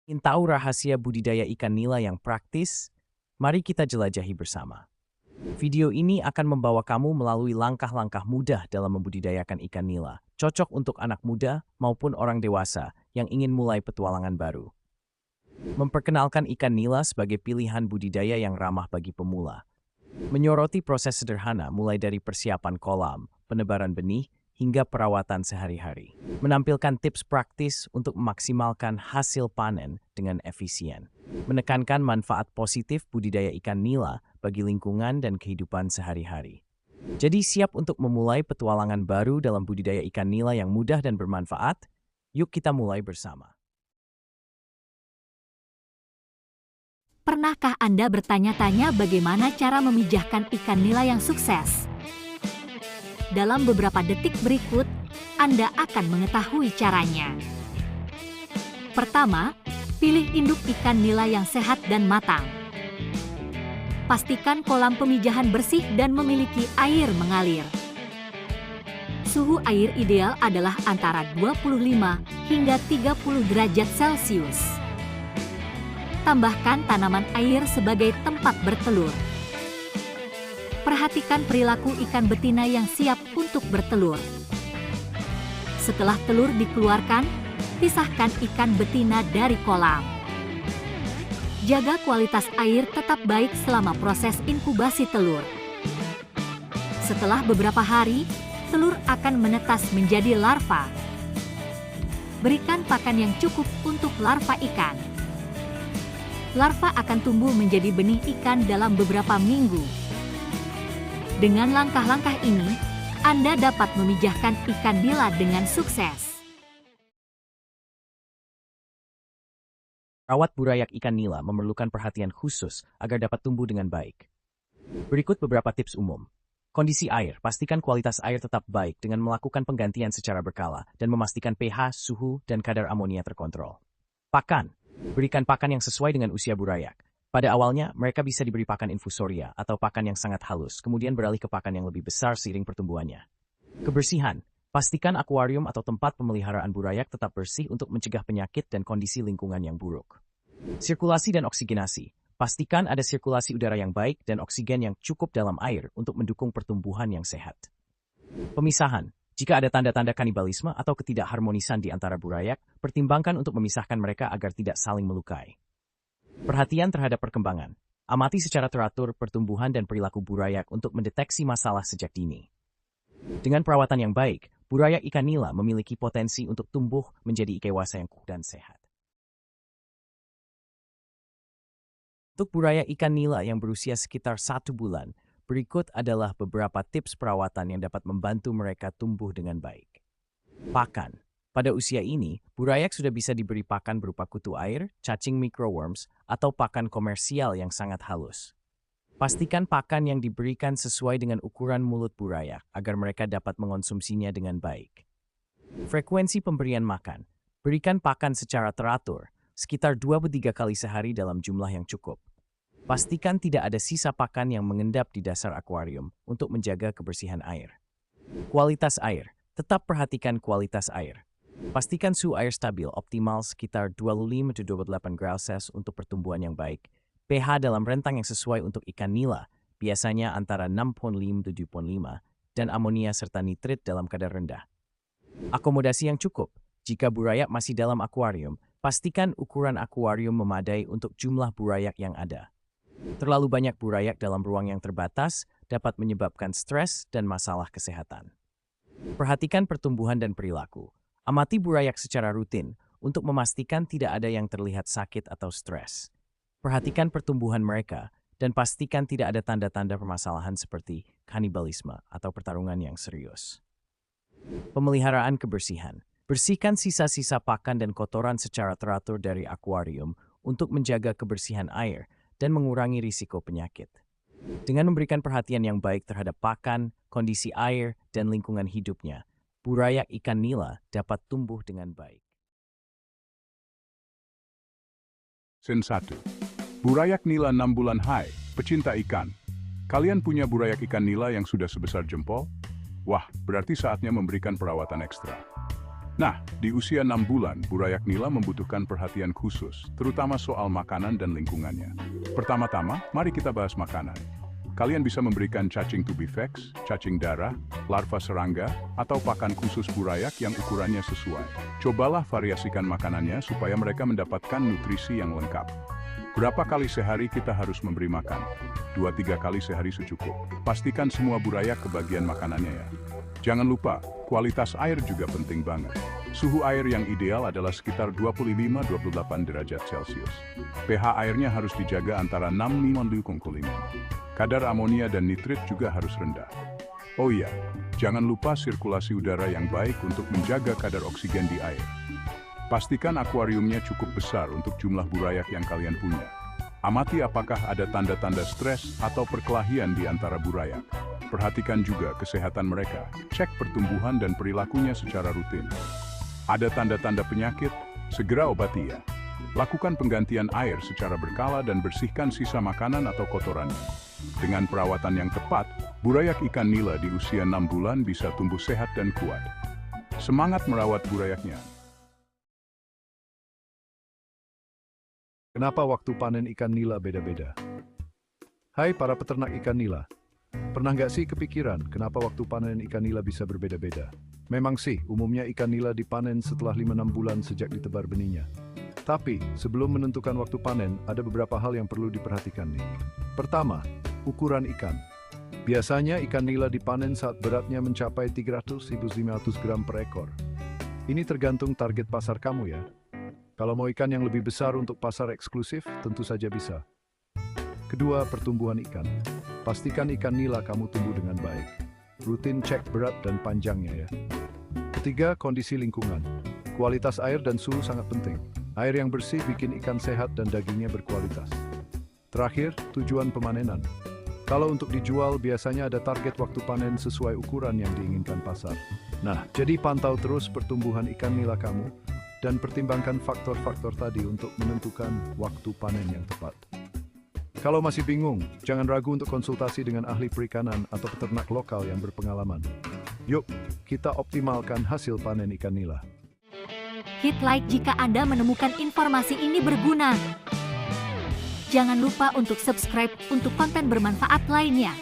Ingin tahu rahasia budidaya ikan nila yang praktis? Mari kita jelajahi bersama. Video ini akan membawa kamu melalui langkah-langkah mudah dalam membudidayakan ikan nila, cocok untuk anak muda maupun orang dewasa yang ingin mulai petualangan baru. Memperkenalkan ikan nila sebagai pilihan budidaya yang ramah bagi pemula. Menyoroti proses sederhana mulai dari persiapan kolam, penebaran benih, hingga perawatan sehari-hari. Menampilkan tips praktis untuk memaksimalkan hasil panen dengan efisien. Menekankan manfaat positif budidaya ikan nila bagi lingkungan dan kehidupan sehari-hari. Jadi siap untuk memulai petualangan baru dalam budidaya ikan nila yang mudah dan bermanfaat? Yuk kita mulai bersama. Pernahkah Anda bertanya-tanya bagaimana cara memijahkan ikan nila yang sukses? Dalam beberapa detik berikut, Anda akan mengetahui caranya. Pertama, pilih induk ikan nila yang sehat dan matang. Pastikan kolam pemijahan bersih dan memiliki air mengalir. Suhu air ideal adalah antara 25 hingga 30 derajat Celcius. Tambahkan tanaman air sebagai tempat bertelur. Perhatikan perilaku ikan betina yang siap untuk bertelur. Setelah telur dikeluarkan, pisahkan ikan betina dari kolam. Jaga kualitas air tetap baik selama proses inkubasi telur. Setelah beberapa hari, telur akan menetas menjadi larva. Berikan pakan yang cukup untuk larva ikan. Larva akan tumbuh menjadi benih ikan dalam beberapa minggu. Dengan langkah-langkah ini, Anda dapat memijahkan ikan nila dengan sukses. Rawat burayak ikan nila memerlukan perhatian khusus agar dapat tumbuh dengan baik. Berikut beberapa tips umum. Kondisi air, pastikan kualitas air tetap baik dengan melakukan penggantian secara berkala dan memastikan pH, suhu, dan kadar amonia terkontrol. Pakan, berikan pakan yang sesuai dengan usia burayak. Pada awalnya, mereka bisa diberi pakan infusoria atau pakan yang sangat halus, kemudian beralih ke pakan yang lebih besar seiring pertumbuhannya. Kebersihan, pastikan akuarium atau tempat pemeliharaan burayak tetap bersih untuk mencegah penyakit dan kondisi lingkungan yang buruk. Sirkulasi dan oksigenasi, pastikan ada sirkulasi udara yang baik dan oksigen yang cukup dalam air untuk mendukung pertumbuhan yang sehat. Pemisahan, jika ada tanda-tanda kanibalisme atau ketidakharmonisan di antara burayak, pertimbangkan untuk memisahkan mereka agar tidak saling melukai. Perhatian terhadap perkembangan. Amati secara teratur pertumbuhan dan perilaku burayak untuk mendeteksi masalah sejak dini. Dengan perawatan yang baik, burayak ikan nila memiliki potensi untuk tumbuh menjadi ikewasa yang kuat dan sehat. Untuk burayak ikan nila yang berusia sekitar 1 bulan, berikut adalah beberapa tips perawatan yang dapat membantu mereka tumbuh dengan baik. Pakan. Pada usia ini, burayak sudah bisa diberi pakan berupa kutu air, cacing microworms, atau pakan komersial yang sangat halus. Pastikan pakan yang diberikan sesuai dengan ukuran mulut burayak agar mereka dapat mengonsumsinya dengan baik. Frekuensi pemberian makan. Berikan pakan secara teratur, sekitar 2-3 kali sehari dalam jumlah yang cukup. Pastikan tidak ada sisa pakan yang mengendap di dasar akuarium untuk menjaga kebersihan air. Kualitas air. Tetap perhatikan kualitas air. Pastikan suhu air stabil optimal sekitar 25-28 grad Celcius untuk pertumbuhan yang baik. pH dalam rentang yang sesuai untuk ikan nila, biasanya antara 6.5-7.5, dan amonia serta nitrit dalam kadar rendah. Akomodasi yang cukup. Jika burayak masih dalam akuarium, pastikan ukuran akuarium memadai untuk jumlah burayak yang ada. Terlalu banyak burayak dalam ruang yang terbatas dapat menyebabkan stres dan masalah kesehatan. Perhatikan pertumbuhan dan perilaku. Amati burayak secara rutin untuk memastikan tidak ada yang terlihat sakit atau stres. Perhatikan pertumbuhan mereka dan pastikan tidak ada tanda-tanda permasalahan seperti kanibalisme atau pertarungan yang serius. Pemeliharaan kebersihan. Bersihkan sisa-sisa pakan dan kotoran secara teratur dari akuarium untuk menjaga kebersihan air dan mengurangi risiko penyakit. Dengan memberikan perhatian yang baik terhadap pakan, kondisi air, dan lingkungan hidupnya, burayak ikan nila dapat tumbuh dengan baik. Scene 1. Burayak nila 6 bulan. Hai, pecinta ikan. Kalian punya burayak ikan nila yang sudah sebesar jempol? Wah, berarti saatnya memberikan perawatan ekstra. Nah, di usia 6 bulan, burayak nila membutuhkan perhatian khusus, terutama soal makanan dan lingkungannya. Pertama-tama, mari kita bahas makanan. Kalian bisa memberikan cacing tubifex, cacing darah, larva serangga, atau pakan khusus burayak yang ukurannya sesuai. Cobalah variasikan makanannya supaya mereka mendapatkan nutrisi yang lengkap. Berapa kali sehari kita harus memberi makan? 2-3 kali sehari secukup. Pastikan semua burayak kebagian makanannya ya. Jangan lupa, kualitas air juga penting banget. Suhu air yang ideal adalah sekitar 25-28 derajat Celcius. pH airnya harus dijaga antara 6-5. Kadar amonia dan nitrit juga harus rendah. Oh iya, jangan lupa sirkulasi udara yang baik untuk menjaga kadar oksigen di air. Pastikan akuariumnya cukup besar untuk jumlah burayak yang kalian punya. Amati apakah ada tanda-tanda stres atau perkelahian di antara burayak. Perhatikan juga kesehatan mereka, cek pertumbuhan dan perilakunya secara rutin. Ada tanda-tanda penyakit, segera obati ya. Lakukan penggantian air secara berkala dan bersihkan sisa makanan atau kotorannya. Dengan perawatan yang tepat, burayak ikan nila di usia 6 bulan bisa tumbuh sehat dan kuat. Semangat merawat burayaknya. Kenapa waktu panen ikan nila beda-beda? Hai para peternak ikan nila. Pernah nggak sih kepikiran kenapa waktu panen ikan nila bisa berbeda-beda? Memang sih, umumnya ikan nila dipanen setelah 5-6 bulan sejak ditebar benihnya. Tapi, sebelum menentukan waktu panen, ada beberapa hal yang perlu diperhatikan nih. Pertama, ukuran ikan. Biasanya ikan nila dipanen saat beratnya mencapai 300-500 gram per ekor. Ini tergantung target pasar kamu ya. Kalau mau ikan yang lebih besar untuk pasar eksklusif, tentu saja bisa. Kedua, pertumbuhan ikan. Pastikan ikan nila kamu tumbuh dengan baik. Rutin cek berat dan panjangnya ya. Ketiga, kondisi lingkungan. Kualitas air dan suhu sangat penting. Air yang bersih bikin ikan sehat dan dagingnya berkualitas. Terakhir, tujuan pemanenan. Kalau untuk dijual, biasanya ada target waktu panen sesuai ukuran yang diinginkan pasar. Nah, jadi pantau terus pertumbuhan ikan nila kamu dan pertimbangkan faktor-faktor tadi untuk menentukan waktu panen yang tepat. Kalau masih bingung, jangan ragu untuk konsultasi dengan ahli perikanan atau peternak lokal yang berpengalaman. Yuk, kita optimalkan hasil panen ikan nila. Hit like jika Anda menemukan informasi ini berguna. Jangan lupa untuk subscribe untuk konten bermanfaat lainnya.